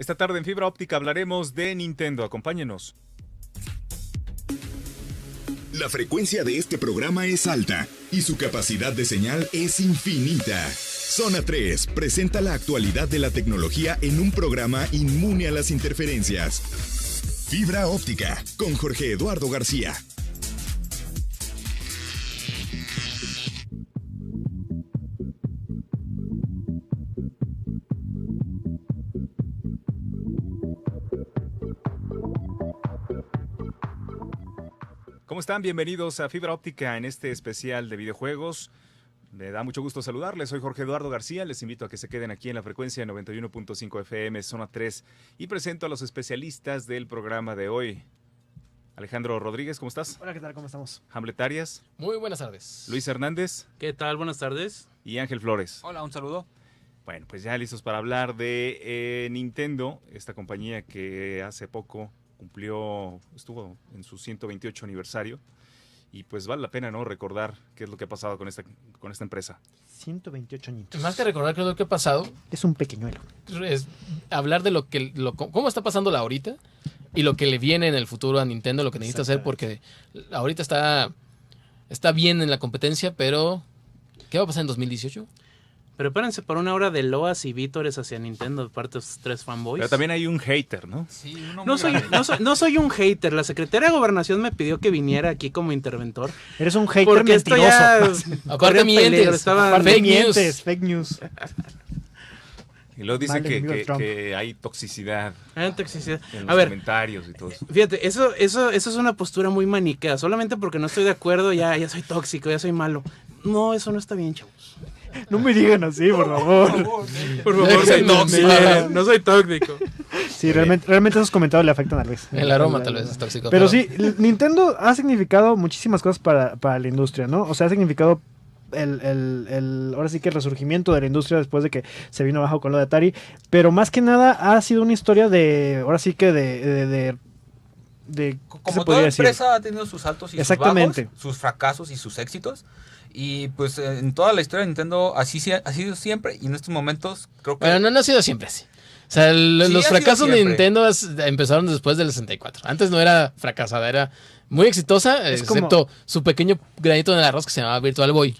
Esta tarde en Fibra Óptica hablaremos de Nintendo. Acompáñenos. La frecuencia de este programa es alta y su capacidad de señal es infinita. Zona 3 presenta la actualidad de la tecnología en un programa inmune a las interferencias. Fibra Óptica con Jorge Eduardo García. ¿Cómo están? Bienvenidos a Fibra Óptica en este especial de videojuegos. Me da mucho gusto saludarles. Soy Jorge Eduardo García. Les invito a que se queden aquí en la frecuencia 91.5 FM, Zona 3. Y presento a los especialistas del programa de hoy. Alejandro Rodríguez, ¿cómo estás? Hola, ¿qué tal? ¿Cómo estamos? Hamlet Arias. Muy buenas tardes. Luis Hernández. ¿Qué tal? Buenas tardes. Y Ángel Flores. Hola, un saludo. Bueno, pues ya listos para hablar de Nintendo, esta compañía que hace poco estuvo en su 128 aniversario. Y pues vale la pena, ¿no?, recordar qué es lo que ha pasado con esta empresa. 128 añitos. Más que recordar qué es lo que ha pasado, Es un pequeñuelo. es hablar de cómo está pasándola ahorita y lo que le viene en el futuro a Nintendo, lo que necesita hacer, porque ahorita está bien en la competencia, pero ¿qué va a pasar en 2018? Prepárense para una hora de loas y vítores hacia Nintendo de parte de estos tres fanboys. Pero también hay un hater, ¿no? Sí, no soy un hater. La Secretaría de Gobernación me pidió que viniera aquí como interventor. Eres un hater Porque esto mentiroso. ya... Aparte mientes. Aparte Fake mientes, fake news. Y luego dicen Vale, amigo Trump. que hay toxicidad toxicidad. en A los ver, comentarios y todo eso. fíjate, eso es una postura muy maniquea. Solamente porque no estoy de acuerdo, ya soy tóxico, ya soy malo. No, eso no está bien, chavos. No me digan así, por favor. Por favor, soy tóxico. No soy tóxico. Sí, realmente esos comentarios le afectan a Luis. El aroma tal vez es tóxico. Pero sí, Nintendo ha significado muchísimas cosas para la industria, ¿no? O sea, ha significado ahora sí que el resurgimiento de la industria después de que se vino abajo con lo de Atari. Pero más que nada ha sido una historia ahora sí que de ¿qué se Como podría toda decir? empresa ha tenido sus altos y Exactamente. sus bajos, sus fracasos y sus éxitos. Y pues en toda la historia de Nintendo así ha sido siempre, y en estos momentos creo que... Bueno, no ha sido siempre así. O sea, los ha sido fracasos de siempre. Nintendo empezaron después del 64. Antes no era fracasada, era muy exitosa, Es excepto su pequeño granito en el arroz que se llamaba Virtual Boy.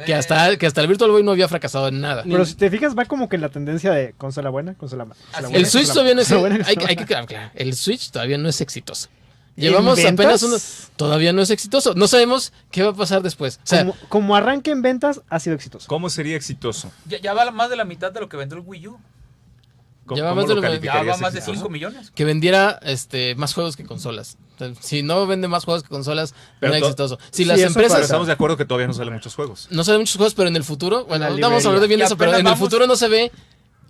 Que hasta el Virtual Boy no había fracasado en nada. Pero si te fijas, va como que en la tendencia de consola buena, consola mala. Así El Switch todavía no es... consola buena, Hay consola que quedar claro, el Switch todavía no es exitoso. Llevamos ¿En apenas ventas? Todavía no es exitoso. No sabemos qué va a pasar después. O sea, como arranque en ventas, ha sido exitoso. ¿Cómo sería exitoso? Ya va más de la mitad de lo que vendió el Wii U. Ya va ¿Cómo más de lo lo que- Ya calificarías va más de exitoso? 5 millones. que vendiera más juegos que consolas. O sea, si no vende más juegos que consolas, Pero no es to- exitoso. Si Sí, las eso Pero empresas... estamos de acuerdo que todavía no salen muchos juegos. No se ven muchos juegos, pero en el futuro... Bueno, La ahorita vamos a hablar de bien de librería. eso, pero Y en el apenas futuro no se ve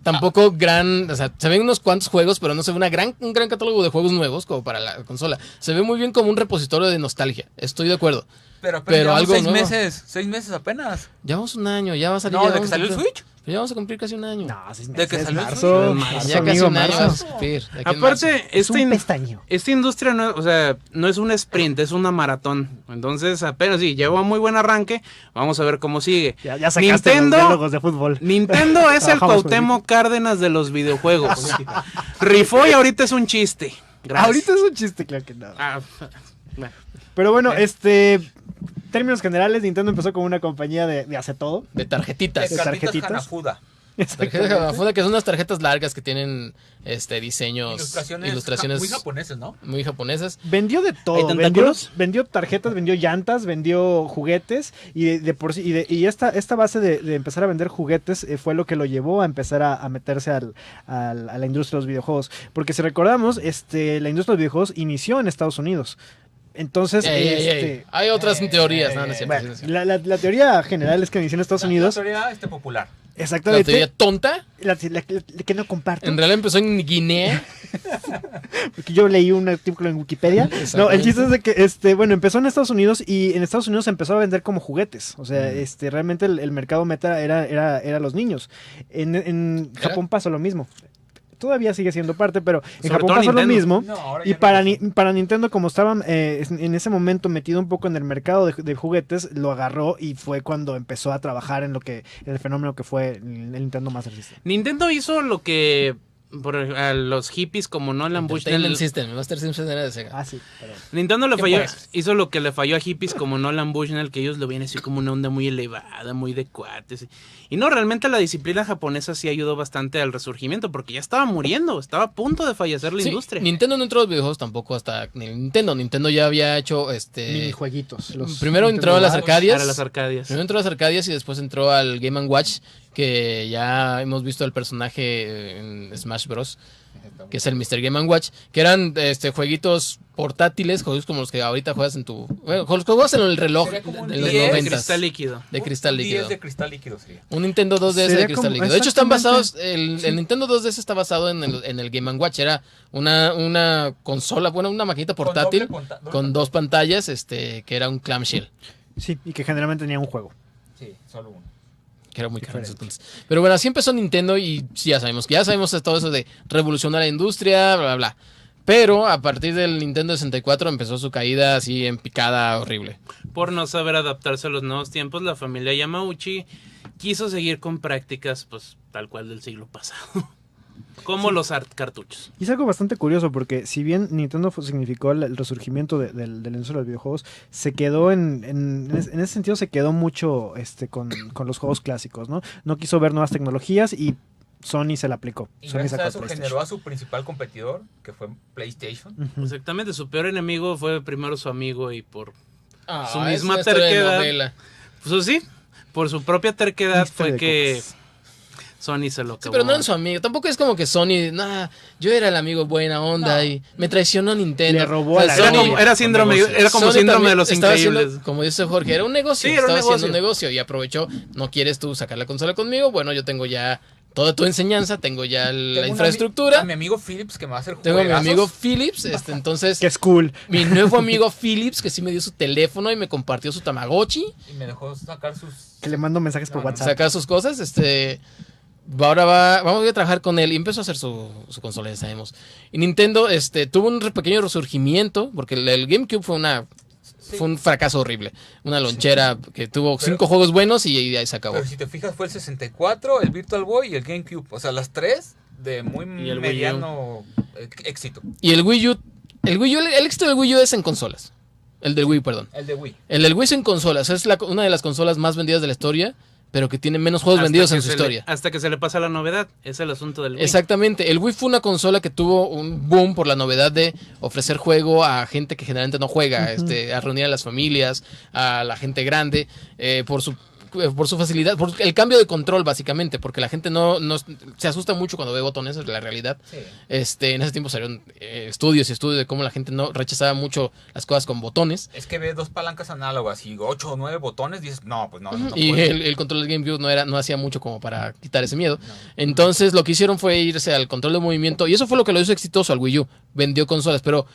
tampoco gran... O sea, se ven unos cuantos juegos, pero no se ve un gran catálogo de juegos nuevos como para la consola. Se ve muy bien como un repositorio de nostalgia. Estoy de acuerdo. Pero Pero llevamos algo 6 nuevo. meses. 6 meses apenas. Llevamos un año, ya va a salir... No, ya de que vamos a salió el cumplir- Switch. Ya vamos a cumplir casi un año. No, 6 ¿De que meses, salió el marzo, Switch? marzo, Ya casi amigo, un año. marzo. vamos a cumplir, de aquí en marzo. Aparte, Es un pestañeo. esta industria no es un sprint, es una maratón. Entonces, apenas sí, lleva muy buen arranque. Vamos a ver cómo sigue. Ya sacaste los diálogos de fútbol. Nintendo es el Trabajamos Cuauhtémoc Cárdenas de los videojuegos. Rifó y ahorita es un chiste. Gracias. Ahorita es un chiste, claro que no. Ah, bueno. Pero bueno, términos generales, Nintendo empezó como una compañía de hace todo. De tarjetitas. De tarjetitas. Hanafuda. Tarjetas Hanafuda, que son unas tarjetas largas que tienen diseños, ilustraciones muy japoneses, ¿no? muy japonesas. Vendió de ¿Hay todo. tentáculos? Vendió tarjetas, vendió llantas, vendió juguetes. Y esta base de empezar a vender juguetes fue lo que lo llevó a empezar a meterse a la industria de los videojuegos. Porque si recordamos, la industria de los videojuegos inició en Estados Unidos. Entonces, Ey. Hay otras teorías, no, no es cierto, bueno, sí, es cierto. la teoría general es que inició en Estados Unidos. La teoría popular. La Exactamente. teoría tonta, La que no comparto. en realidad empezó en Guinea. Porque yo leí un artículo en Wikipedia. No, el chiste es de que, empezó en Estados Unidos y en Estados Unidos se empezó a vender como juguetes. O sea, realmente el mercado meta era los niños. En Japón pasó lo mismo. Todavía sigue siendo parte, pero en Sobre Japón todo pasó lo Nintendo. mismo. No, ahora Y ya no pasó. para Nintendo, como estaban en ese momento metido un poco en el mercado de juguetes, lo agarró y fue cuando empezó a trabajar en el fenómeno que fue el Nintendo Master System. Nintendo hizo lo que a los hippies como Nolan Bushnell. Entertainment System, Master System era de Sega. Ah, sí, perdón. Nintendo le ¿Qué falló, pues? hizo lo que le falló a hippies como Nolan Bushnell, que ellos lo ven así como una onda muy elevada, muy de cuates. Y no, realmente la disciplina japonesa sí ayudó bastante al resurgimiento, porque ya estaba muriendo, estaba a punto de fallecer la Sí, industria. Nintendo no entró a los videojuegos tampoco hasta Nintendo. Nintendo ya había hecho Minijueguitos. Primero entró a las Arcadias. Para las Arcadias. Primero entró a las Arcadias y después entró al Game & Watch, que ya hemos visto el personaje en Smash Bros., que es el Mr. Game & Watch, que eran jueguitos portátiles, juegos como los que ahorita juegas en tu... Bueno, los que juegas en el reloj Sería como un en los 10 De 90. cristal líquido. De cristal Un líquido. 10 de cristal líquido sería. Un Nintendo 2DS de Sería cristal como- líquido. De hecho, están exactamente. basados... El Nintendo 2DS está basado en el Game & Watch. Era una consola, bueno, una maquinita portátil doble con dos pantallas, que era un clamshell. Sí, y que generalmente tenía un juego. Sí, solo uno. Que era muy caro en ese entonces. Pero bueno, así empezó Nintendo y sí, ya sabemos todo eso de revolucionar la industria, bla, bla, bla. Pero a partir del Nintendo 64 empezó su caída así en picada horrible. Por no saber adaptarse a los nuevos tiempos, la familia Yamauchi quiso seguir con prácticas, pues, tal cual del siglo pasado. Como los cartuchos. Y es algo bastante curioso porque si bien Nintendo significó el resurgimiento del industria de los videojuegos, se quedó en ese sentido se quedó mucho con los juegos clásicos, ¿no? No quiso ver nuevas tecnologías y Sony se la aplicó. Y Sony gracias sacó a el eso PlayStation. generó a su principal competidor, que fue PlayStation. Ujú. Exactamente, su peor enemigo fue primero su amigo y por su es misma una historia de terquedad. novela. Pues sí, por su propia terquedad Historia fue de que cómics. Sony se lo Sí, acabó. pero no eran su amigo. Tampoco es como que Sony, yo era el amigo buena onda y me traicionó Nintendo. Le robó a la Era novia. como, era síndrome, Con negocios. era como Sony síndrome también de los estaba increíbles. haciendo, como dice Jorge, era un negocio. Sí, era un estaba haciendo un negocio. negocio y aprovechó. No quieres tú sacar la consola conmigo. Bueno, yo tengo ya toda tu enseñanza, tengo ya la Tengo infraestructura. A mi amigo Philips que me va a hacer Tengo a mi juegazos. amigo Philips, entonces Que es cool. mi nuevo amigo Philips que sí me dio su teléfono y me compartió su Tamagotchi, Y me dejó sacar sus... Que le mando mensajes por No, no. WhatsApp. sacar sus cosas, ahora vamos a trabajar con él y empezó a hacer su consola, ya sabemos. Y Nintendo tuvo un pequeño resurgimiento porque el GameCube fue un fracaso horrible. Una lonchera que tuvo 5 juegos buenos y ahí se acabó. Pero si te fijas fue el 64, el Virtual Boy y el GameCube. O sea, las tres de muy Y el Wii U. mediano éxito. Y el Wii U, el éxito del Wii U es en consolas. El del Wii, perdón. El de Wii. El del Wii es en consolas. Es una de las consolas más vendidas de la historia, pero que tiene menos juegos vendidos en su historia. Hasta que se le pasa la novedad. Es el asunto del Wii. Exactamente. El Wii fue una consola que tuvo un boom por la novedad de ofrecer juego a gente que generalmente no juega, a reunir a las familias, a la gente grande, por su facilidad, por el cambio de control básicamente, porque la gente no se asusta mucho cuando ve botones, es la realidad. Sí. En ese tiempo salieron estudios de cómo la gente no rechazaba mucho las cosas con botones. Es que ve dos palancas análogas y 8 o 9 botones, dices, no, pues no, no Y puede. el control del GameCube no hacía mucho como para quitar ese miedo. Entonces lo que hicieron fue irse al control de movimiento y eso fue lo que lo hizo exitoso al Wii U. Vendió consolas, pero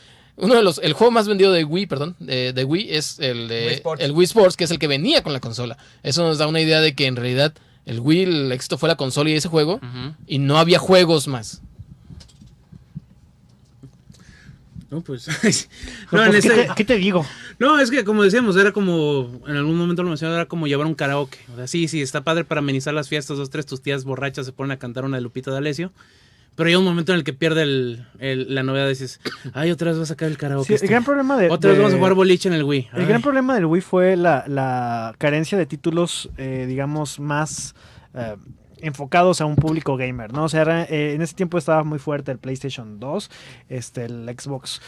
el juego más vendido de Wii, de Wii es el Wii Sports, que es el que venía con la consola. Eso nos da una idea de que en realidad el Wii, el éxito fue la consola y ese juego, Ujú. y no había juegos más. No, pues. Pues, no, ¿qué te digo? No, es que como decíamos, era como, en algún momento lo mencionaba, era como llevar un karaoke. O sea, sí, está padre para amenizar las fiestas, 2, 3, tus tías borrachas se ponen a cantar una de Lupita D'Alessio. Pero hay un momento en el que pierde la novedad, dices, ay, otra vez va a sacar el karaoke. Sí, el gran problema Otra vez vamos a jugar boliche en el Wii. El Ay. gran problema del Wii fue la carencia de títulos, digamos, más enfocados a un público gamer, ¿no? O sea, en ese tiempo estaba muy fuerte el PlayStation 2, el Xbox.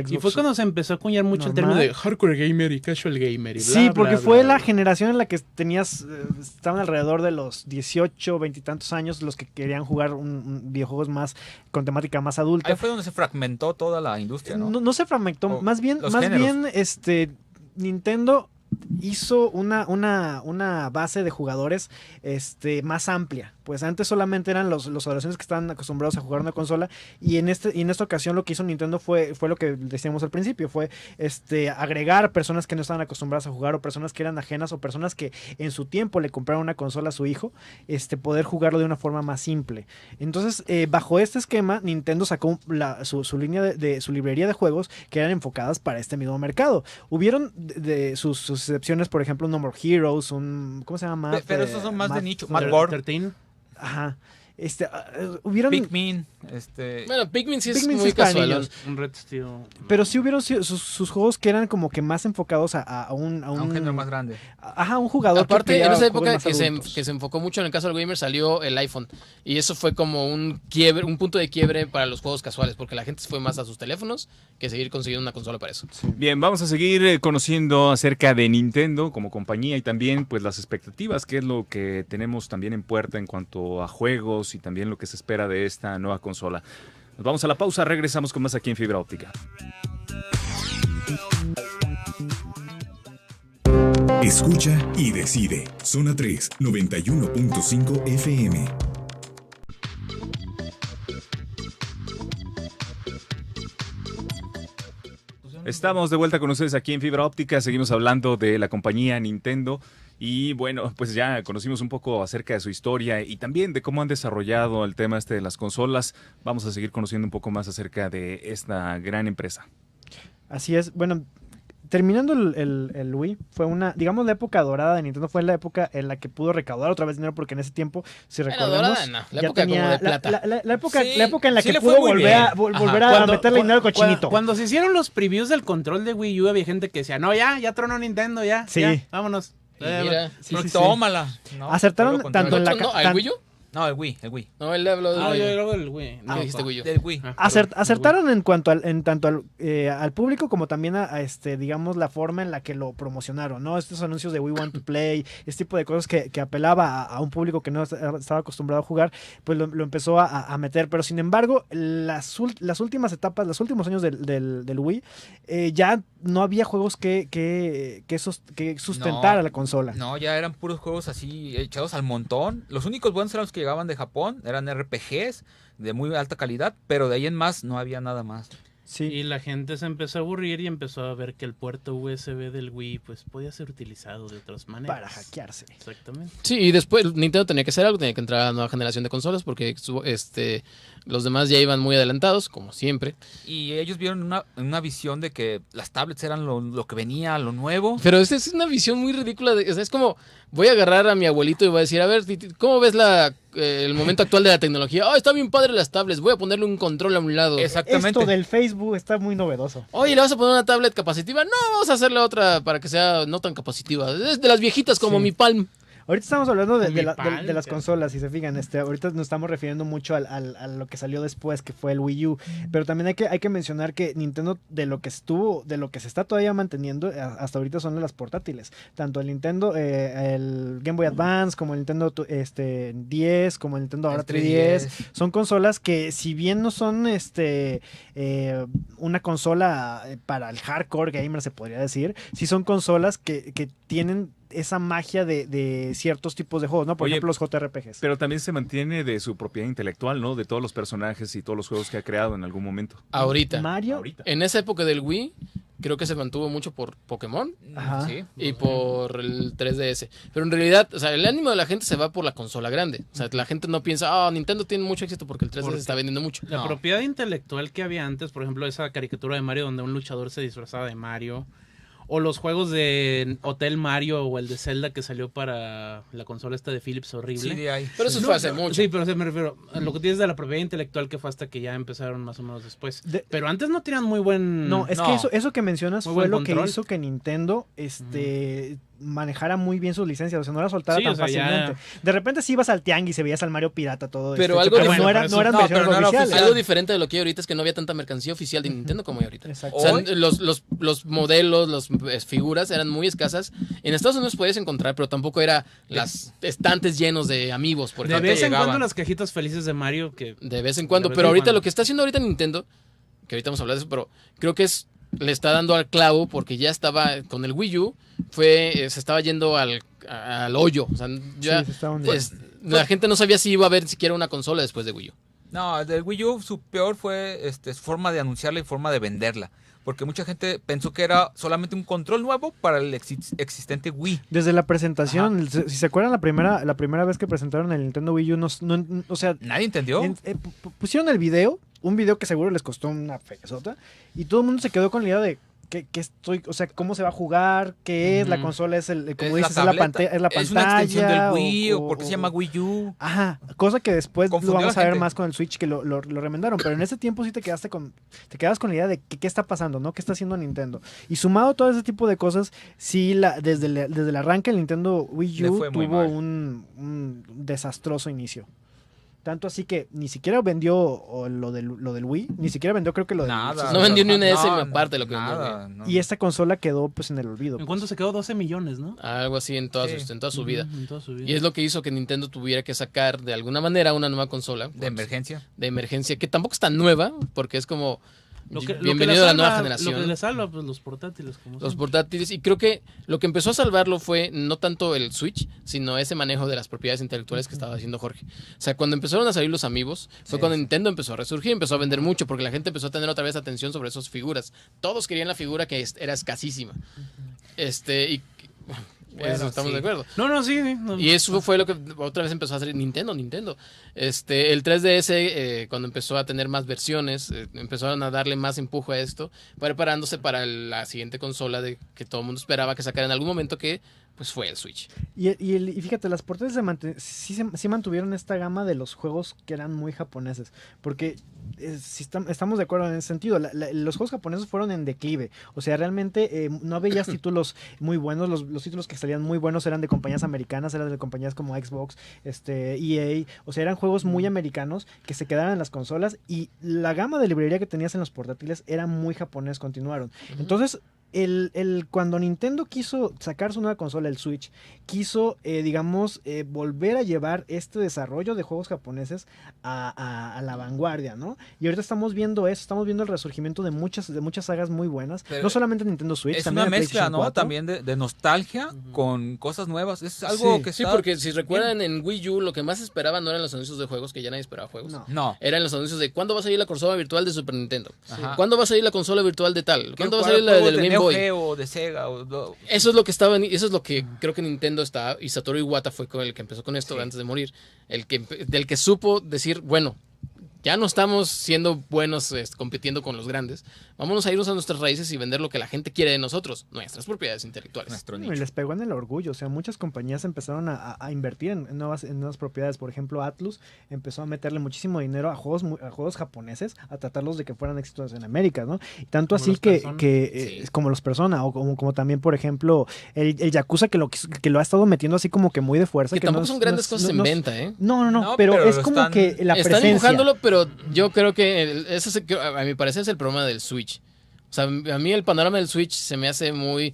Y fue cuando se empezó a acuñar mucho el término de hardcore gamer y casual gamer. Y bla, Sí, bla, porque bla, fue bla, la bla. generación en la que estaban alrededor de los 18, 20 y tantos años los que querían jugar videojuegos más con temática más adulta. Ahí fue donde se fragmentó toda la industria, ¿no? No se fragmentó, O más bien los géneros. Nintendo hizo una base de jugadores más amplia. Pues antes solamente eran los adolescentes que estaban acostumbrados a jugar una consola y en esta ocasión lo que hizo Nintendo fue lo que decíamos al principio, fue agregar personas que no estaban acostumbradas a jugar o personas que eran ajenas o personas que en su tiempo le compraron una consola a su hijo, poder jugarlo de una forma más simple. Entonces, bajo este esquema, Nintendo sacó su línea de su librería de juegos que eran enfocadas para este mismo mercado. Hubieron de sus excepciones, por ejemplo, No More Heroes, ¿cómo se llama? Pero esos son más de nicho. Thir- Mad World. 13. Ajá. hubieron... Pikmin, Bueno, Pikmin sí es Pikmin sí muy es para casual. niños. Un Red Steel. Pero sí hubieron sus juegos que eran como que más enfocados a un género más grande. Ajá, un jugador que Aparte, quería en esa juegos época más que adultos. se enfocó mucho en el caso del gamer, salió el iPhone. Y eso fue como un quiebre, un punto de quiebre para los juegos casuales, porque la gente se fue más a sus teléfonos que seguir consiguiendo una consola para eso. Bien, vamos a seguir conociendo acerca de Nintendo como compañía y también pues las expectativas, que es lo que tenemos también en puerta en cuanto a juegos y también lo que se espera de esta nueva consola. Nos vamos a la pausa, regresamos con más aquí en Fibra Óptica. Escucha y decide. Zona 3, 91.5 FM. Estamos de vuelta con ustedes aquí en Fibra Óptica, seguimos hablando de la compañía Nintendo y bueno, pues ya conocimos un poco acerca de su historia y también de cómo han desarrollado el tema de las consolas. Vamos a seguir conociendo un poco más acerca de esta gran empresa. Así es, bueno, terminando el Wii, fue una, digamos, la época dorada de Nintendo, fue la época en la que pudo recaudar otra vez dinero, porque en ese tiempo, si Bueno, recordamos, dorada no, la ya época como de plata. la época, Sí, la época en la sí que le fue pudo muy volver a, bien. volver Ajá. a meterle dinero al cochinito. Cuando se hicieron los previews del control de Wii U, había gente que decía, no, ya tronó Nintendo, ya, Sí. ya, vámonos. Y mira, Sí, No, sí, sí. tómala. No, Acertaron todo lo contrario. tanto en la ¿no? ca- ¿Al Wii U? No, el Wii. No, él habló del Ah, Wii yo U. luego el Wii. ¿Qué dijiste Wii U? Del Wii. Acertaron en cuanto en tanto al público como también a digamos la forma en la que lo promocionaron, ¿no? Estos anuncios de We Want to Play, este tipo de cosas que apelaba a un público que no estaba acostumbrado a jugar, pues lo empezó a meter. Pero sin embargo, las últimas etapas, los últimos años del Wii, ya no había juegos que sustentara No. la consola. No, ya eran puros juegos así echados al montón. Los únicos buenos eran los que llegaban de Japón, eran RPGs de muy alta calidad, pero de ahí en más no había nada más. Sí. Y la gente se empezó a aburrir y empezó a ver que el puerto USB del Wii pues podía ser utilizado de otras maneras. Para hackearse. Exactamente. Sí, y después Nintendo tenía que hacer algo, tenía que entrar a la nueva generación de consolas porque los demás ya iban muy adelantados, como siempre. Y ellos vieron una visión de que las tablets eran lo que venía, lo nuevo. Pero esta es una visión muy ridícula. O sea, es como, voy a agarrar a mi abuelito y voy a decir, a ver, ¿cómo ves el momento actual de la tecnología? Oh, está bien padre las tablets, voy a ponerle un control a un lado. Exactamente. Esto del Facebook está muy novedoso. Oye, ¿le vas a poner una tablet capacitiva? No, vamos a hacerle otra para que sea no tan capacitiva. Es de las viejitas como Sí. mi Palm. Ahorita estamos hablando de Mi las palma. consolas, si se fijan, ahorita nos estamos refiriendo mucho a lo que salió después, que fue el Wii U, pero también hay que mencionar que Nintendo, de lo que se está todavía manteniendo hasta ahorita, son de las portátiles, tanto el Nintendo, el Game Boy Advance, como el Nintendo 10, como el Nintendo ahora El 3DS, son consolas que, si bien no son una consola para el hardcore gamer, se podría decir, sí son consolas que tienen esa magia de ciertos tipos de juegos, ¿no? Por Oye, ejemplo, los JRPGs. Pero también se mantiene de su propiedad intelectual, ¿no? De todos los personajes y todos los juegos que ha creado en algún momento. Ahorita. Mario, Ahorita. En esa época del Wii, creo que se mantuvo mucho por Pokémon Ajá. Sí. y por el 3DS. Pero en realidad, o sea, el ánimo de la gente se va por la consola grande. O sea, la gente no piensa, Nintendo tiene mucho éxito porque el 3DS Porque está vendiendo mucho. La No. propiedad intelectual que había antes, por ejemplo, esa caricatura de Mario donde un luchador se disfrazaba de Mario, o los juegos de Hotel Mario o el de Zelda que salió para la consola esta de Philips horrible. Sí, de ahí. Pero eso fue hace mucho. Sí, pero me refiero a lo que tienes de la propiedad intelectual que fue hasta que ya empezaron más o menos después. Pero antes no tenían muy buen... no, es No. que eso que mencionas Muy fue buen lo que control. hizo que Nintendo manejara muy bien sus licencias, o sea, no la soltara Sí, tan o sea, ya- fácilmente. De repente sí ibas al tianguis y veías al Mario Pirata, todo Pero esto, algo pero diferente, no por eso- eran no, versiones pero no era oficiales. Algo diferente de lo que hay ahorita es que no había tanta mercancía oficial de Nintendo como hay ahorita. Exacto. O sea, Hoy- los modelos, las figuras eran muy escasas. En Estados Unidos podías encontrar, pero tampoco era las estantes llenos de amigos, por De ejemplo. vez en llegaban. cuando las cajitas felices de Mario que... De vez en cuando. De vez Pero en ahorita cuando. lo que está haciendo ahorita Nintendo, que ahorita vamos a hablar de eso, pero creo que le está dando al clavo porque ya estaba con el Wii U, se estaba yendo al hoyo. O sea, ya Sí, se estaba hundiendo. la gente no sabía si iba a haber siquiera una consola después de Wii U. No, del Wii U su peor fue su forma de anunciarla y forma de venderla. Porque mucha gente pensó que era solamente un control nuevo para el existente Wii. Desde la presentación, si se acuerdan, la primera vez que presentaron el Nintendo Wii U, o sea, Nadie entendió. pusieron el video, un video que seguro les costó una fresota, y todo el mundo se quedó con la idea de, o sea, cómo se va a jugar, qué es, la consola es como dices, es la pantalla. Es una extensión del Wii, o porque se llama Wii U. Ajá, cosa que después Confundió lo vamos a la a ver gente. más con el Switch, que lo remendaron, pero en ese tiempo sí te quedabas con la idea de qué está pasando, ¿no? ¿Qué está haciendo Nintendo? Y sumado a todo ese tipo de cosas, sí, desde el arranque el Nintendo Wii Le U fue muy tuvo mal. un desastroso inicio. Tanto así que ni siquiera vendió lo del Wii, ni siquiera vendió creo que lo del Nada. No vendió ni una No, décima parte de lo que vendió el nada, no. Y esta consola quedó pues en el olvido. ¿En pues. cuánto se quedó? 12 millones, ¿no? Algo así en toda, Sí. en toda su vida. En toda su vida. Y es lo que hizo que Nintendo tuviera que sacar de alguna manera una nueva consola De emergencia. de emergencia, que tampoco es tan nueva, porque es como Lo que bienvenido le a la nueva salva- generación. Lo que le salva, pues los portátiles. Como Los son. portátiles, y creo que lo que empezó a salvarlo fue no tanto el Switch, sino ese manejo de las propiedades intelectuales que estaba haciendo Jorge. O sea, cuando empezaron a salir los Amiibos, fue cuando Nintendo empezó a resurgir, empezó a vender mucho, porque la gente empezó a tener otra vez atención sobre esas figuras. Todos querían la figura que era escasísima. Bueno, eso estamos sí. de acuerdo. No, sí. No. Y eso fue lo que otra vez empezó a hacer Nintendo. El 3DS, cuando empezó a tener más versiones, empezaron a darle más empuje a esto, preparándose para la siguiente consola de que todo el mundo esperaba que sacara en algún momento, que pues fue el Switch. Y fíjate, las portátiles sí mantuvieron esta gama de los juegos que eran muy japoneses. Porque si estamos de acuerdo en ese sentido, los juegos japoneses fueron en declive. O sea, realmente no veías títulos muy buenos. Los títulos que salían muy buenos eran de compañías americanas, eran de compañías como Xbox, EA. O sea, eran juegos muy americanos que se quedaron en las consolas. Y la gama de librería que tenías en los portátiles era muy japonés, continuaron. Entonces, cuando Nintendo quiso sacar su nueva consola, el Switch, quiso, volver a llevar este desarrollo de juegos japoneses a la vanguardia, ¿no? Y ahorita estamos viendo eso, estamos viendo el resurgimiento de muchas sagas muy buenas, Pero no solamente Nintendo Switch, Es también una de mezcla, PlayStation ¿no? 4. También de nostalgia con cosas nuevas. Es algo Sí. que Sí, está porque si bien. recuerdan en Wii U, lo que más esperaban no eran los anuncios de juegos, que ya nadie esperaba juegos. No. No. Eran los anuncios de cuándo va a salir la consola virtual de Super Nintendo. Ajá. ¿Cuándo va a salir la consola virtual de tal? ¿Cuándo va a Quiero salir la jugar del juegos de Game Neo Boy? Geo o de Sega. Eso es lo que creo que Nintendo está, y Satoru Iwata fue con el que empezó con esto antes de morir, del que supo decir, bueno, ya no estamos siendo buenos compitiendo con los grandes, vámonos a irnos a nuestras raíces y vender lo que la gente quiere de nosotros, nuestras propiedades intelectuales. Nuestro Y nicho. les pegó en el orgullo, o sea, muchas compañías empezaron a invertir en nuevas propiedades. Por ejemplo, Atlus empezó a meterle muchísimo dinero a juegos japoneses, a tratarlos de que fueran éxitos en América, ¿no? Y tanto Como así los que Persona. como los Persona, o como también, por ejemplo, el Yakuza, que lo ha estado metiendo así como que muy de fuerza. Que tampoco son grandes cosas en venta, ¿eh? No, No, pero pero es lo como están- que la Están presencia. empujándolo, pero yo creo que a mi parecer es el problema del Switch. O sea, a mí el panorama del Switch se me hace muy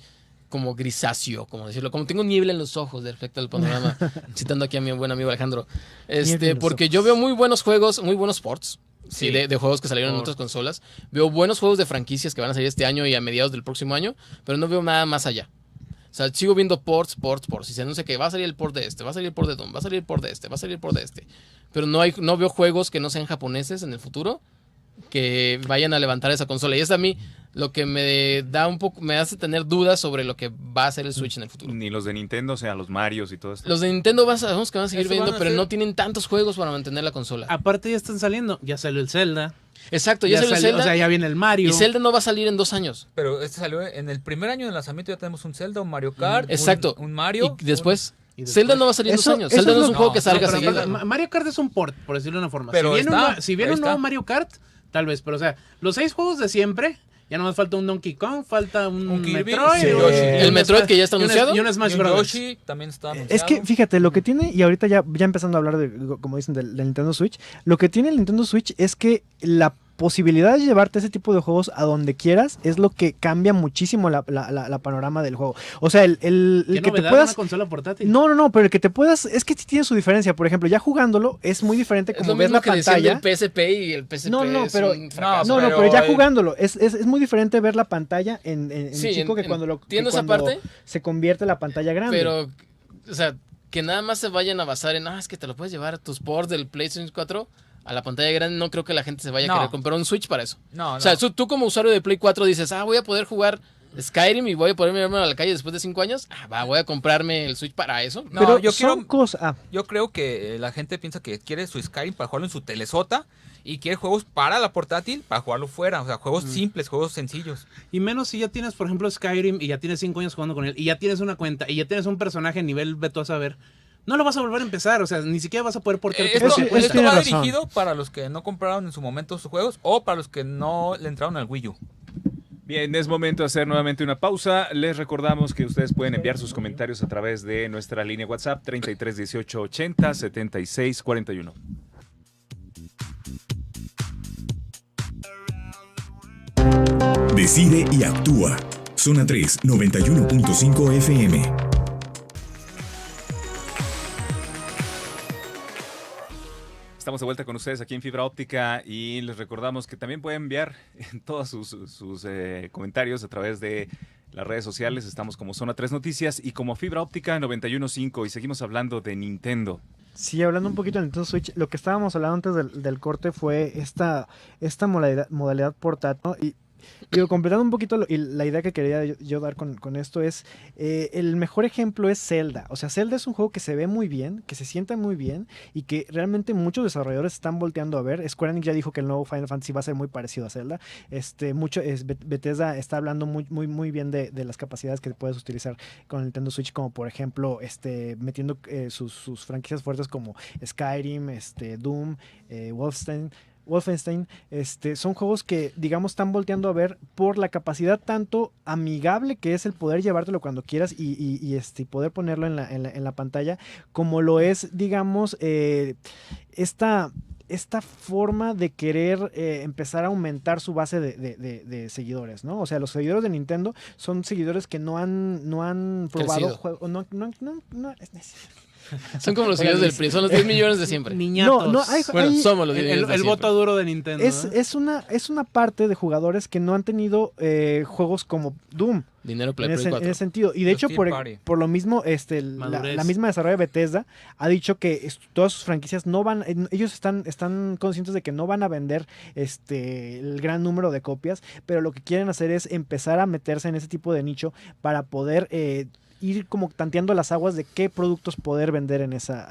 como grisáceo, como decirlo. Como tengo niebla en los ojos de respecto al panorama, citando aquí a mi buen amigo Alejandro. Niebla en los Porque ojos. yo veo muy buenos juegos, muy buenos ports. Sí, Sí. de juegos que salieron en otras consolas. Veo buenos juegos de franquicias que van a salir este año y a mediados del próximo año, pero no veo nada más allá. O sea, sigo viendo ports. Y se anuncia que va a salir el port de este, va a salir el port de Doom, va a salir el port de este, va a salir el port de este. Pero no veo juegos que no sean japoneses en el futuro que vayan a levantar esa consola. Y es a mí lo que me hace tener dudas sobre lo que va a ser el Switch en el futuro. Ni los de Nintendo, o sea, los Marios y todo esto. Los de Nintendo sabemos que van a seguir Eso van viendo, a pero ser- no tienen tantos juegos para mantener la consola. Aparte ya están saliendo. Ya salió el Zelda. Exacto, ya salió salió- Zelda. O sea, ya viene el Mario. Y Zelda no va a salir en 2 años. Pero este salió en el primer año de lanzamiento. Ya tenemos un Zelda, un Mario Kart. Exacto. Un Mario. Y después, Y después- Zelda no va a salir en 2 Eso- años. eso Zelda es no es lo- un juego que No, salga Pero seguido. aparte, Mario Kart es un port, por decirlo de una forma. Pero si viene, está, si viene ahí un nuevo está. Mario Kart, tal vez. Pero o sea, los 6 juegos de siempre. Ya nomás falta un Donkey Kong, falta un Kirby, Metroid. sí. y Yoshi. El Metroid que ya está anunciado. Y un Smash Y un Bros. Yoshi también está anunciado. Es que, fíjate, lo que tiene, y ahorita ya empezando a hablar como dicen, del Nintendo Switch, lo que tiene el Nintendo Switch es que la posibilidad de llevarte ese tipo de juegos a donde quieras es lo que cambia muchísimo la panorama del juego. O sea, el ¿Qué que te novedad, puedas... una consola portátil? No, pero el que te puedas... Es que sí tiene su diferencia. Por ejemplo, ya jugándolo es muy diferente Es como lo ves mismo la que decían pantalla. del PSP, y el PSP No, es pero- un fracaso. No, pero pero ya hay- jugándolo. Es muy diferente ver la pantalla en Sí, chico que cuando lo que entiendo esa cuando parte, se convierte la pantalla grande. pero, o sea, que nada más se vayan a basar en, es que te lo puedes llevar a tus ports del PlayStation 4 a la pantalla grande. No creo que la gente se vaya a No. querer comprar un Switch para eso. No, no. O sea, tú como usuario de Play 4 dices, voy a poder jugar Skyrim y voy a ponerme a la calle después de 5 años, voy a comprarme el Switch para eso. No, Pero yo son quiero, cosas... yo creo que la gente piensa que quiere su Skyrim para jugarlo en su telesota y quiere juegos para la portátil para jugarlo fuera. O sea, juegos simples, juegos sencillos. Y menos si ya tienes, por ejemplo, Skyrim y ya tienes 5 años jugando con él y ya tienes una cuenta y ya tienes un personaje a nivel veto a saber. No lo vas a volver a empezar, o sea, ni siquiera vas a poder portear tu Esto cuenta. tiene va razón. dirigido para los que no compraron en su momento sus juegos o para los que no le entraron al Wii U. Bien, es momento de hacer nuevamente una pausa. Les recordamos que ustedes pueden enviar sus comentarios a través de nuestra línea WhatsApp 33 18 80 76 41. Decide y actúa. Zona 3, 91.5 FM. Estamos de vuelta con ustedes aquí en Fibra Óptica y les recordamos que también pueden enviar todos sus comentarios a través de las redes sociales. Estamos como Zona 3 Noticias y como Fibra Óptica 91.5 y seguimos hablando de Nintendo. Sí, hablando un poquito de Nintendo Switch, lo que estábamos hablando antes del corte fue esta modalidad portátil, ¿no? Y digo, completando un poquito y la idea que quería yo dar con esto es, el mejor ejemplo es Zelda. O sea, Zelda es un juego que se ve muy bien, que se siente muy bien y que realmente muchos desarrolladores están volteando a ver. Square Enix ya dijo que el nuevo Final Fantasy va a ser muy parecido a Zelda. Bethesda está hablando muy bien de las capacidades que puedes utilizar con el Nintendo Switch, como por ejemplo metiendo sus franquicias fuertes como Skyrim, Doom, Wolfenstein, son juegos que, digamos, están volteando a ver por la capacidad tanto amigable que es el poder llevártelo cuando quieras y poder ponerlo en la pantalla, como lo es, digamos, esta forma de querer empezar a aumentar su base de seguidores, ¿no? O sea, los seguidores de Nintendo son seguidores que no han probado juegos. Son como los seguidores del PRI, son los 10 millones de siempre. Niñatos. Somos los 10 millones de el siempre. voto duro de Nintendo. Es una parte de jugadores que no han tenido juegos como Doom. Dinero Play En 4. ese sentido. Y de Los hecho, Tea Party. por lo mismo, Madurez. la misma desarrollo de Bethesda ha dicho que todas sus franquicias no van, ellos están conscientes de que no van a vender el gran número de copias, pero lo que quieren hacer es empezar a meterse en ese tipo de nicho para poder ir como tanteando las aguas de qué productos poder vender en esa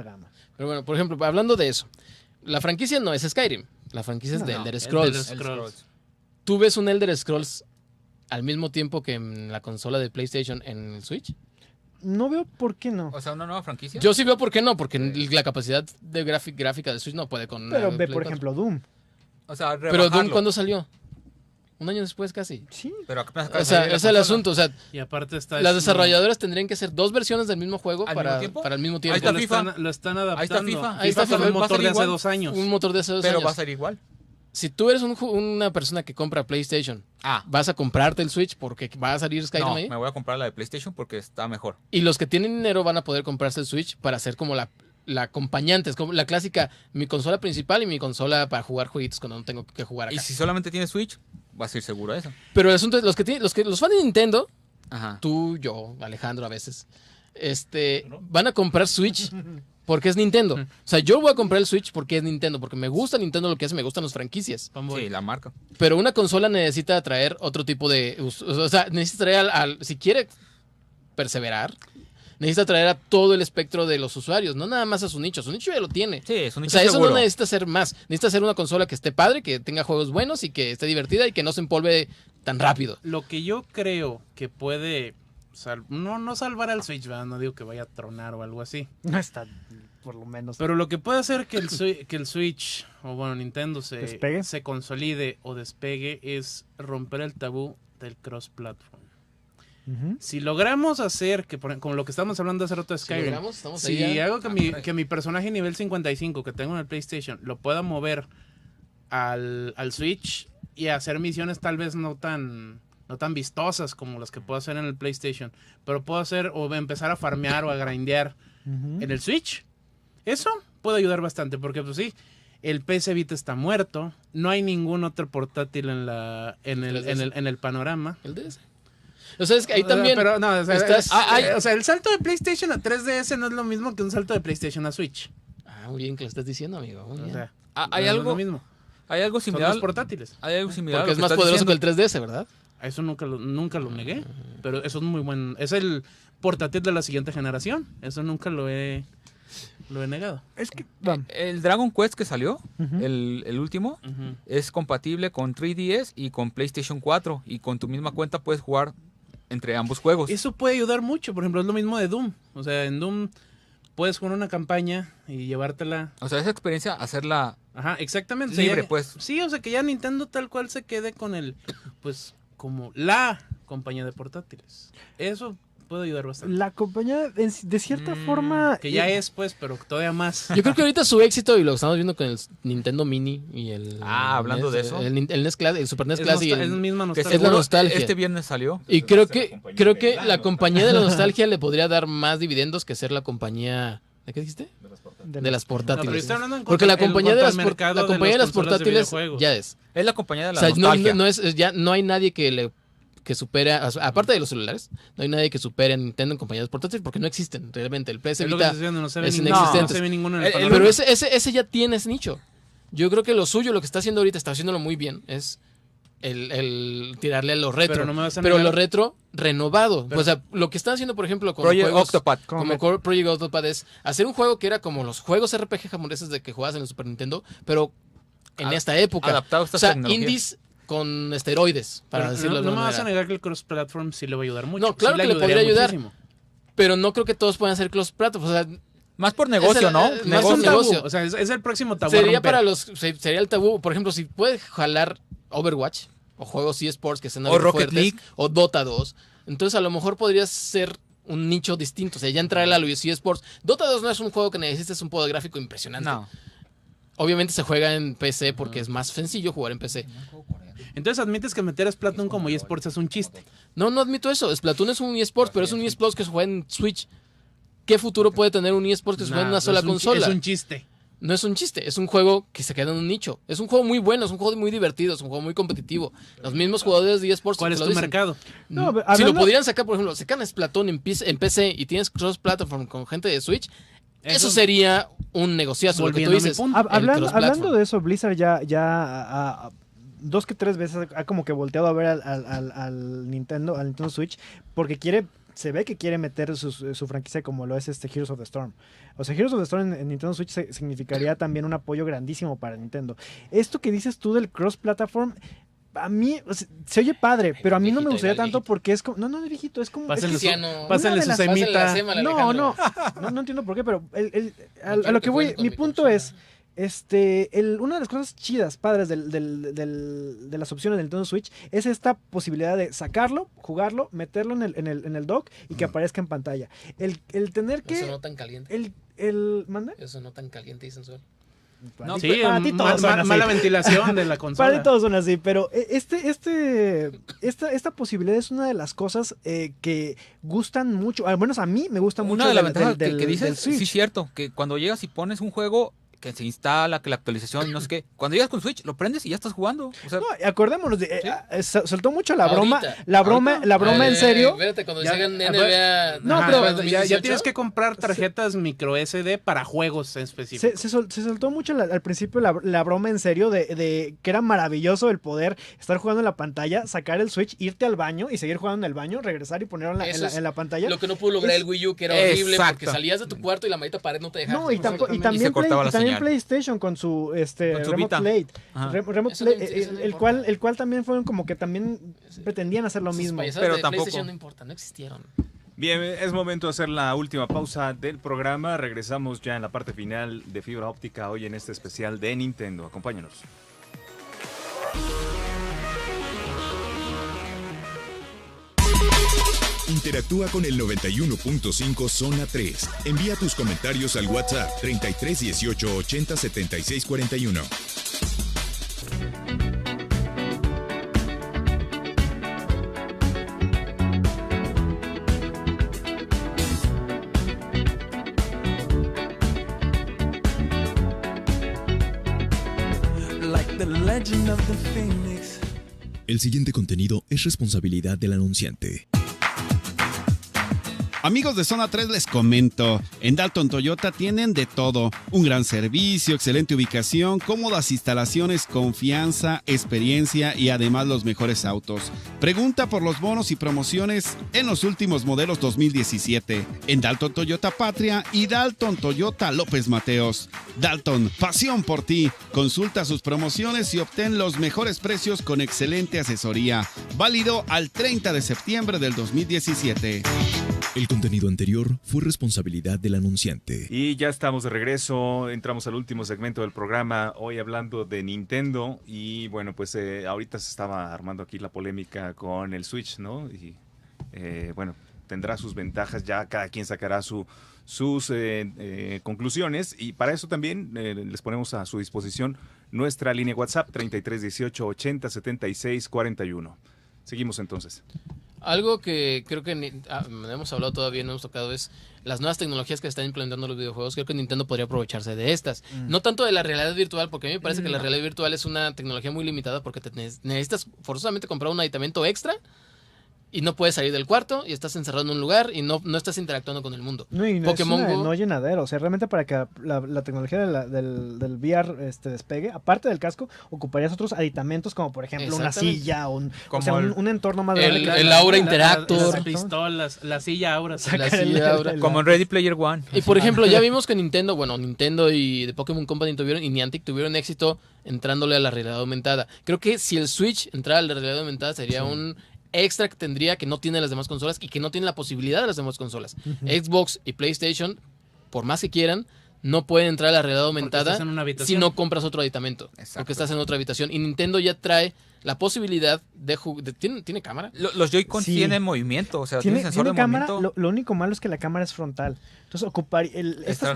gama. Pero bueno, por ejemplo, hablando de eso, la franquicia no es Skyrim, la franquicia es de Elder Scrolls. ¿Tú ves un Elder Scrolls al mismo tiempo que en la consola de PlayStation en el Switch? No veo por qué no. O sea, una nueva franquicia. Yo sí veo por qué no, porque la capacidad de gráfica de Switch no puede con... Pero el ve, Play por 4. ejemplo, Doom. O sea, Pero rebajarlo. Doom, ¿cuándo salió? Un año después casi. Sí. Pero apenas O sea, ese es el asunto. O sea, Y aparte está... las desarrolladoras tendrían que hacer 2 versiones del mismo juego ¿Al para mismo tiempo? el mismo Ahí tiempo. está lo FIFA. lo están adaptando. Ahí está FIFA. Ahí está con FIFA. un Va a ser motor de hace igual. 2 años. Un motor de hace 2 Pero años. va a ser igual. Si tú eres una persona que compra PlayStation, vas a comprarte el Switch porque va a salir Skyrim No, ahí. me voy a comprar la de PlayStation porque está mejor. Y los que tienen dinero van a poder comprarse el Switch para hacer como la acompañante. Es como la clásica, mi consola principal y mi consola para jugar jueguitos cuando no tengo que jugar acá. Y si solamente tienes Switch, vas a ir seguro a eso. Pero el asunto es, los fans de Nintendo, Ajá. tú, yo, Alejandro a veces, van a comprar Switch porque es Nintendo. O sea, yo voy a comprar el Switch porque es Nintendo, porque me gusta Nintendo lo que hace, me gustan las franquicias. Sí, la marca. Pero una consola necesita traer otro tipo de... O sea, necesita traer si quiere perseverar, necesita traer a todo el espectro de los usuarios, no nada más a su nicho. Su nicho ya lo tiene. Sí, es un O nicho sea, eso seguro. no necesita ser más. Necesita ser una consola que esté padre, que tenga juegos buenos y que esté divertida y que no se empolve tan rápido. Lo que yo creo que puede... no salvar al Switch, ¿verdad? No digo que vaya a tronar o algo así. No está, por lo menos. Pero lo que puede hacer que el Switch, o bueno, Nintendo ¿Despegue? se consolide o despegue es romper el tabú del cross-platform. Ujú. Si logramos hacer, como lo que estábamos hablando hace rato de Skyrim, logramos, estamos si ahí ya. hago que mi personaje nivel 55 que tengo en el PlayStation lo pueda mover al Switch y hacer misiones tal vez no tan vistosas como las que puedo hacer en el PlayStation, pero puedo hacer o empezar a farmear o a grindear Ujú. en el Switch. Eso puede ayudar bastante porque pues sí, el PS Vita está muerto, no hay ningún otro portátil en el panorama. El DS. O sea, es que ahí también... Pero no, o sea, estás- o sea, el salto de PlayStation a 3DS no es lo mismo que un salto de PlayStation a Switch. muy bien que lo estás diciendo, amigo. Muy O bien. sea, Hay no es algo lo mismo. Hay algo Son similar. los portátiles. Hay algo similar. a Porque lo es que más estás poderoso diciendo. que el 3DS, ¿verdad? A eso nunca lo negué, pero eso es muy buen... Es el portátil de la siguiente generación. Eso nunca lo he negado. Es que... El Dragon Quest que salió, Ujú. el último, es compatible con 3DS y con PlayStation 4. Y con tu misma cuenta puedes jugar entre ambos juegos. Eso puede ayudar mucho. Por ejemplo, es lo mismo de Doom. O sea, en Doom puedes jugar una campaña y llevártela... O sea, esa experiencia, hacerla... Ajá, exactamente. Libre, ya- pues. Sí, o sea, que ya Nintendo tal cual se quede con pues, como la compañía de portátiles. Eso puede ayudar bastante. La compañía, de cierta forma... Que ya es, pues, pero todavía más. Yo creo que ahorita su éxito, y lo estamos viendo con el Nintendo Mini y el... Hablando de eso. El NES Classic, el Super NES Es, Classic. y es el- misma Que nostalgia. es la seguro nostalgia. este viernes salió. Y creo que la compañía de la nostalgia le podría dar más dividendos que ser la compañía... ¿De qué dijiste? De las No, pero yo portátiles. estoy hablando en Porque cuanto- la en compañía de cuanto las al mercado la compañía de las consolas de portátiles videojuegos. ya es. Es la compañía de la O sea, nostalgia. no hay nadie que supere, o sea, aparte de los celulares, no hay nadie que supere a Nintendo en compañías portátiles porque no existen realmente. El PS Es lo que Vita estoy diciendo, no se ve es ninguno, inexistente. no se ve ninguno en el El- panorama. Pero ese ya tiene ese nicho. Yo creo que lo suyo, lo que está haciendo ahorita, está haciéndolo muy bien, es el tirarle a lo retro. Pero no me vas a Pero negar- lo retro renovado. Pero- o sea, lo que están haciendo, por ejemplo, con Project juegos Octopath. como Project Octopath es hacer un juego que era como los juegos RPG japoneses de que jugabas en el Super Nintendo, pero en esta época. adaptado a O estas sea, tecnologías. indies con esteroides, para Pero decirlo de no me alguna vas a manera. negar que el cross-platform sí le va a ayudar mucho. No, claro Sí que le ayudaría podría ayudar. muchísimo. Pero no creo que todos puedan hacer cross-platform. O sea, Más por negocio, Es ¿no? el- No es Negocio. un tabú, Negocio. o sea, es el próximo tabú. a sería romper. para sería el tabú. Por ejemplo, si puedes jalar Overwatch o juegos eSports que sean O algo Rocket fuertes, League. o Dota 2, entonces a lo mejor podría ser un nicho distinto. O sea, ya entrar a los eSports. Dota 2 no es un juego que necesites un poder gráfico impresionante. No. Obviamente se juega en PC porque es más sencillo jugar en PC. Entonces admites que meter a Splatoon como eSports es un chiste. No admito eso. Splatoon es un eSports, pero es un eSports que se juega en Switch. ¿Qué futuro puede tener un eSports que se juega en una sola consola? Es un chiste. No es un chiste, es un juego que se queda en un nicho. Es un juego muy bueno, es un juego muy divertido, es un juego muy competitivo. Los mismos jugadores de eSports ¿Cuál es te tu lo dicen. mercado? No, Si hablando- lo pudieran sacar, por ejemplo, sacan Splatoon en PC y tienes cross-platform con gente de Switch, eso sería un negociazo, lo que tú Volviendo a mi dices. punto. el Hablando cross-platform. de eso, Blizzard ya 2 que 3 veces ha como que volteado a ver al Nintendo Switch porque se ve que quiere meter su franquicia como lo es Heroes of the Storm. O sea, Heroes of the Storm en Nintendo Switch significaría también un apoyo grandísimo para Nintendo. Esto que dices tú del cross-platform, a mí se oye padre, pero a mí no me Viejito, gustaría igual tanto viejito. porque es como... No, es viejito, es como... Pásenle es que- su, Anciano. pásenle Una su de las- Pásenle la semita. sema al no Alejandro. entiendo por qué, pero a quiero lo que que voy, juegue con mi mi punto consola. es, una de las cosas chidas, padres de las opciones del Nintendo Switch es esta posibilidad de sacarlo, jugarlo, meterlo en el dock y que aparezca en pantalla. El tener Eso que... no tan caliente. ¿Manda? Eso no tan caliente y sensual. No, Sí, Para ti todos son así. mala ventilación de la Para consola. ti todos son así, pero esta posibilidad es una de las cosas que gustan mucho, al menos a mí me gusta mucho Una de las del- ventajas del- que del dices, sí Switch. es cierto, que cuando llegas y pones un juego que se instala, que la actualización y no sé qué, cuando llegas con Switch, lo prendes y ya estás jugando. O sea, No, acordémonos de, ¿Sí? soltó mucho la broma, Ahorita. la broma en serio. Espérate, cuando Ya, llegan a ver, NBA. No, Ajá, pero ya 2018, tienes que comprar tarjetas micro SD para juegos en específico. Se soltó mucho al principio la broma en serio de que era maravilloso el poder estar jugando en la pantalla, sacar el Switch, irte al baño y seguir jugando en el baño, regresar y ponerlo Eso es en la pantalla. Lo que no pudo lograr Es- el Wii U, que era horrible, Exacto. porque salías de tu cuarto y la maldita pared no te dejaba. No, y, Y se cortaba la también señal. PlayStation con su Con su Remote Vita. Play. Ajá. Remote Eso Play, no- eso no el cual también fueron como que también pretendían hacer lo mismo. Pero de tampoco. PlayStation no importa, no existieron. Bien, es momento de hacer la última pausa del programa. Regresamos ya en la parte final de Fibra Óptica hoy en este especial de Nintendo. Acompáñanos. Interactúa con el 91.5 Zona 3. Envía tus comentarios al WhatsApp 33 18 80 76 41. Like the legend of the phoenix. El siguiente contenido es responsabilidad del anunciante. Amigos de Zona 3, les comento, en Dalton Toyota tienen de todo, un gran servicio, excelente ubicación, cómodas instalaciones, confianza, experiencia y además los mejores autos. Pregunta por los bonos y promociones en los últimos modelos 2017, en Dalton Toyota Patria y Dalton Toyota López Mateos. Dalton, pasión por ti. Consulta sus promociones y obtén los mejores precios con excelente asesoría. Válido al 30 de septiembre del 2017. El contenido anterior fue responsabilidad del anunciante. Y ya estamos de regreso, entramos al último segmento del programa, hoy hablando de Nintendo y bueno, pues ahorita se estaba armando aquí la polémica con el Switch, ¿no? Y bueno, tendrá sus ventajas, ya cada quien sacará sus conclusiones y para eso también les ponemos a su disposición nuestra línea WhatsApp 33 18 80 76 41. Seguimos entonces. Algo que creo que hemos hablado todavía, no hemos tocado, es las nuevas tecnologías que están implementando los videojuegos. Creo que Nintendo podría aprovecharse de estas. No tanto de la realidad virtual, porque a mí me parece que la realidad virtual es una tecnología muy limitada porque necesitas forzosamente comprar un aditamento extra y no puedes salir del cuarto y estás encerrado en un lugar y no estás interactuando con el mundo. No, y no Pokémon es Go, no llenadero, o sea, realmente para que la tecnología del VR despegue, aparte del casco, ocuparías otros aditamentos como por ejemplo una silla, o sea, un entorno más grande. El Aura Interactor. Las pistolas, la silla Aura. La silla Aura. Como en Ready Player One. Y por ejemplo, ya vimos que Nintendo y The Pokémon Company y Niantic tuvieron éxito entrándole a la realidad aumentada. Creo que si el Switch entrara a la realidad aumentada sería un extra que tendría que no tienen las demás consolas y que no tienen la posibilidad de las demás consolas. Xbox y PlayStation, por más que quieran, no pueden entrar a la realidad aumentada si no compras otro aditamento. Exacto. Porque estás en otra habitación. Y Nintendo ya trae la posibilidad de ¿Tiene cámara? Los Joy-Con tienen movimiento, o sea, tiene sensor de cámara, movimiento. Lo único malo es que la cámara es frontal. Entonces,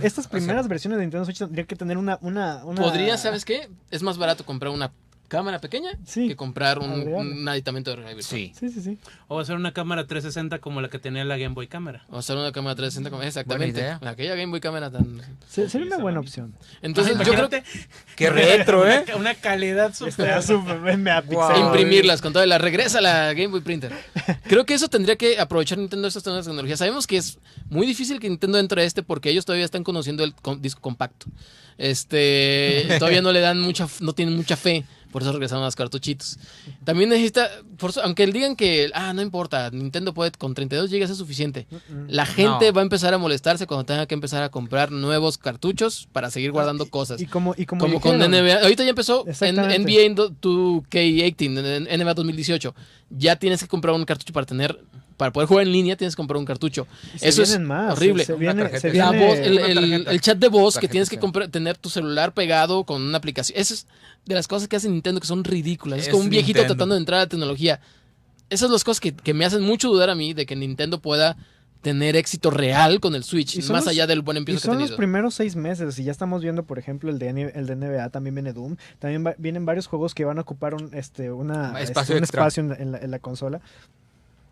estas primeras versiones de Nintendo Switch tendría que tener una... Podría, ¿sabes qué? Es más barato comprar una cámara pequeña que comprar un aditamento de realidad virtual. Sí. O hacer una cámara 360 como la que tenía la Game Boy Cámara. O hacer una cámara 360 como exactamente. Aquella Game Boy Cámara tan... Sería una buena opción. Entonces, yo creo que... ¡Qué retro, Una calidad súper... Imprimirlas con toda la... Regresa la Game Boy Printer. Creo que eso tendría que aprovechar Nintendo estas nuevas tecnologías. Sabemos que es muy difícil que Nintendo entre a porque ellos todavía están conociendo el disco compacto. Todavía no le dan no tienen mucha fe. Por eso regresaron a los cartuchitos. También necesita, aunque digan que, no importa, Nintendo puede, con 32 GB es suficiente. La gente va a empezar a molestarse cuando tenga que empezar a comprar nuevos cartuchos para seguir guardando cosas. Y como con NBA. Ahorita ya empezó en NBA 2K18, en NBA 2018. Ya tienes que comprar un cartucho para poder jugar en línea tienes que comprar un cartucho. Eso es horrible. El chat de voz que tienes que tener tu celular pegado con una aplicación. Eso es de las cosas que hace Nintendo que son ridículas. Es como un viejito tratando de entrar a la tecnología. Esas son las cosas que me hacen mucho dudar a mí de que Nintendo pueda tener éxito real con el Switch, más allá del buen empiezo que ha tenido. Son los primeros 6 meses y ya estamos viendo, por ejemplo, el de NBA, también viene Doom, también vienen varios juegos que van a ocupar un espacio en la consola.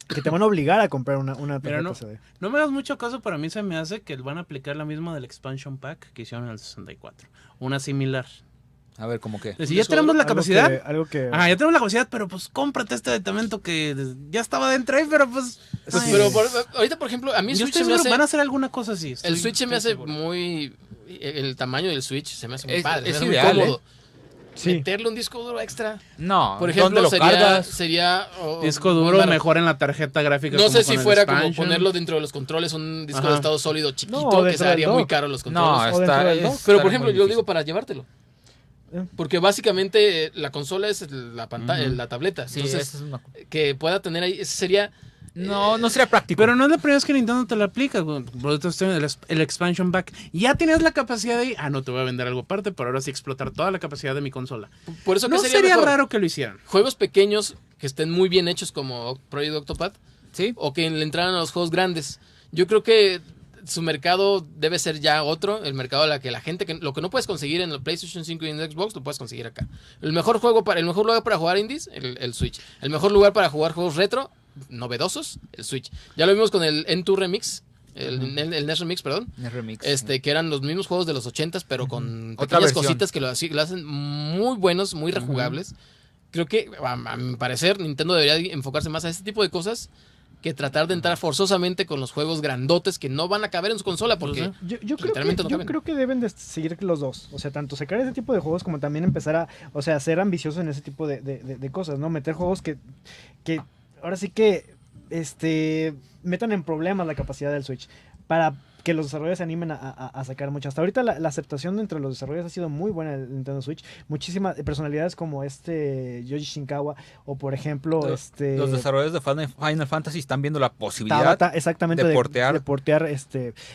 Que te van a obligar a comprar una tarjeta CD. No me das mucho caso, para mí se me hace que van a aplicar la misma del Expansion Pack que hicieron en el 64. Una similar. A ver, ¿cómo qué? Si ya tenemos la capacidad. Ya tenemos la capacidad, pero pues cómprate este aditamento que ya estaba dentro ahí, pero pues. Ahorita, por ejemplo, a mí Switch se me hace, van a hacer alguna cosa así. El Switch se me hace muy. El tamaño del Switch se me hace muy padre. Es ideal, muy cómodo. Meterle un disco duro extra. No, por ejemplo, sería disco duro mejor en la tarjeta gráfica. No sé si fuera como ponerlo dentro de los controles, un disco de estado sólido chiquito, que sería muy caro los controles. Pero por ejemplo, yo digo para llevártelo. Porque básicamente la consola es la pantalla, la tableta. Entonces, que pueda tener ahí, sería... No sería práctico. Pero no es la primera vez que Nintendo te la aplica. El Expansion Pack. Ya tienes la capacidad de... no te voy a vender algo aparte, pero ahora sí explotar toda la capacidad de mi consola. Por eso no sería raro que lo hicieran. Juegos pequeños que estén muy bien hechos como Project Octopath. ¿Sí? O que le entraran a los juegos grandes. Yo creo que su mercado debe ser ya otro. El mercado a la que la gente... lo que no puedes conseguir en el PlayStation 5 y en el Xbox, lo puedes conseguir acá. El mejor lugar para jugar indies, el Switch. El mejor lugar para jugar juegos retro... novedosos, el Switch. Ya lo vimos con el N2 Remix, el NES Remix, perdón. NES Remix. Que eran los mismos juegos de los 80s, pero con pequeñas cositas que lo hacen muy buenos, muy rejugables. Creo que, a mi parecer, Nintendo debería enfocarse más a este tipo de cosas que tratar de entrar forzosamente con los juegos grandotes que no van a caber en su consola porque Yo literalmente no caben. creo que deben de seguir los dos. O sea, tanto sacar ese tipo de juegos como también empezar a, o sea, ser ambiciosos en ese tipo de cosas, ¿no? Meter juegos que ahora sí que metan en problemas la capacidad del Switch para que los desarrolladores se animen a sacar mucho. Hasta ahorita la aceptación entre los desarrolladores ha sido muy buena en el Nintendo Switch. Muchísimas personalidades como Yoshi Shinkawa o por ejemplo Los desarrolladores de Final Fantasy están viendo la posibilidad Tabata, exactamente, de portear.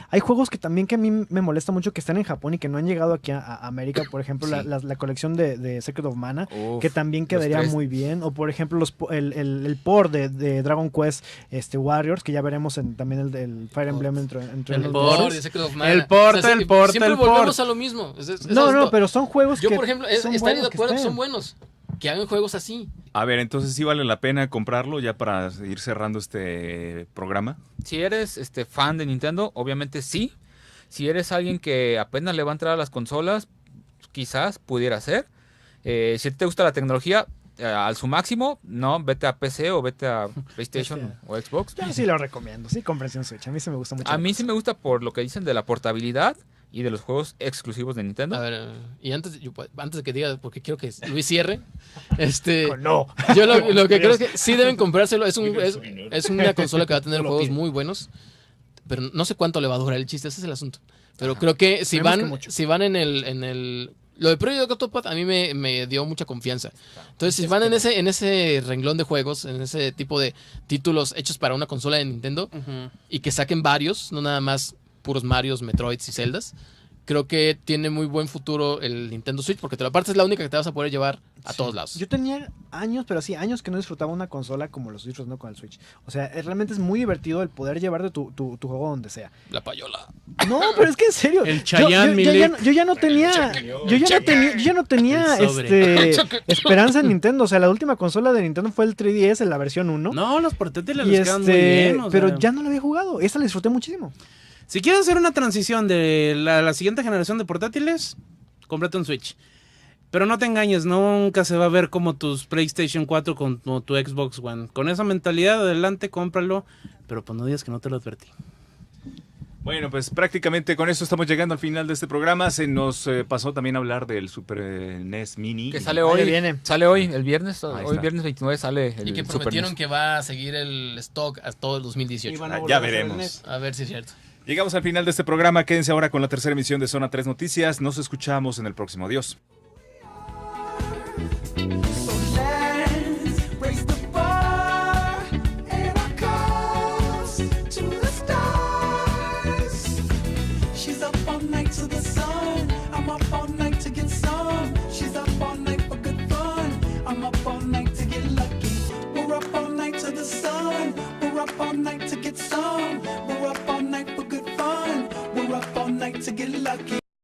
Hay juegos que también que a mí me molesta mucho que están en Japón y que no han llegado aquí a América. Por ejemplo, Sí. la colección de Secret of Mana, Uf, que también los quedaría tres. muy bien. O por ejemplo, el port de Dragon Quest Warriors, que ya veremos también el Fire Emblem entre El los port. dos. De Secret of Mana. El port, sí, el port, siempre el volvemos port. a lo mismo. No, pero son juegos yo que por ejemplo son estaría de buenos que acuerdo que estén. son buenos, que hagan juegos así. A ver, entonces sí vale la pena comprarlo ya para ir cerrando este programa. Si eres fan de Nintendo, obviamente sí. Si eres alguien que apenas le va a entrar a las consolas, quizás pudiera ser. Si te gusta la tecnología al su máximo, no, vete a PC o vete a PlayStation o Xbox. Yo sí lo recomiendo, sí, cómprense un Switch. A mí sí me gusta mucho. A mí sí me gusta por lo que dicen de la portabilidad y de los juegos exclusivos de Nintendo. A ver, y antes de que diga, porque quiero que Luis cierre, No. yo lo que creo es que sí deben comprárselo. Es una consola que va a tener juegos muy buenos, pero no sé cuánto le va a durar el chiste, ese es el asunto. Pero creo que si Esperemos que van, mucho. si van en el lo de Project Octopath a mí me dio mucha confianza. Entonces, si van en ese renglón de juegos, en ese tipo de títulos hechos para una consola de Nintendo y que saquen varios, no nada más puros Marios, Metroids y Zeldas, creo que tiene muy buen futuro el Nintendo Switch porque aparte es la única que te vas a poder llevar a todos lados. Yo tenía años, pero sí, años que no disfrutaba una consola como lo estoy disfrutando con el Switch. O sea, realmente es muy divertido el poder llevarte tu juego donde sea. La payola. No, pero es que en serio. El Chayanne yo ya no tenía. Yo ya no tenía El sobre. esperanza en Nintendo. O sea, la última consola de Nintendo fue el 3DS en la versión 1. No, los portátiles y les quedan muy bien. o pero sea. ya no la había jugado. Esta la disfruté muchísimo. Si quieres hacer una transición de la siguiente generación de portátiles, cómprate un Switch. Pero no te engañes, nunca se va a ver como tus PlayStation 4 como tu Xbox One. Con esa mentalidad, adelante, cómpralo. Pero pues no digas que no te lo advertí. Bueno, pues prácticamente con eso estamos llegando al final de este programa. Se nos pasó también a hablar del Super NES Mini. Que sale Ahí hoy, viene. sale hoy, el viernes. Ahí Hoy está. viernes 29 sale el Y que Super prometieron NES. que va a seguir el stock hasta todo el 2018. Ya veremos. A ver si es cierto. Llegamos al final de este programa. Quédense ahora con la tercera emisión de Zona 3 Noticias. Nos escuchamos en el próximo. Adiós. So let's raise the bar and our cause to the stars. She's up all night to the sun. I'm up all night to get some. She's up all night for good fun. I'm up all night to get lucky. We're up all night to the sun. We're up all night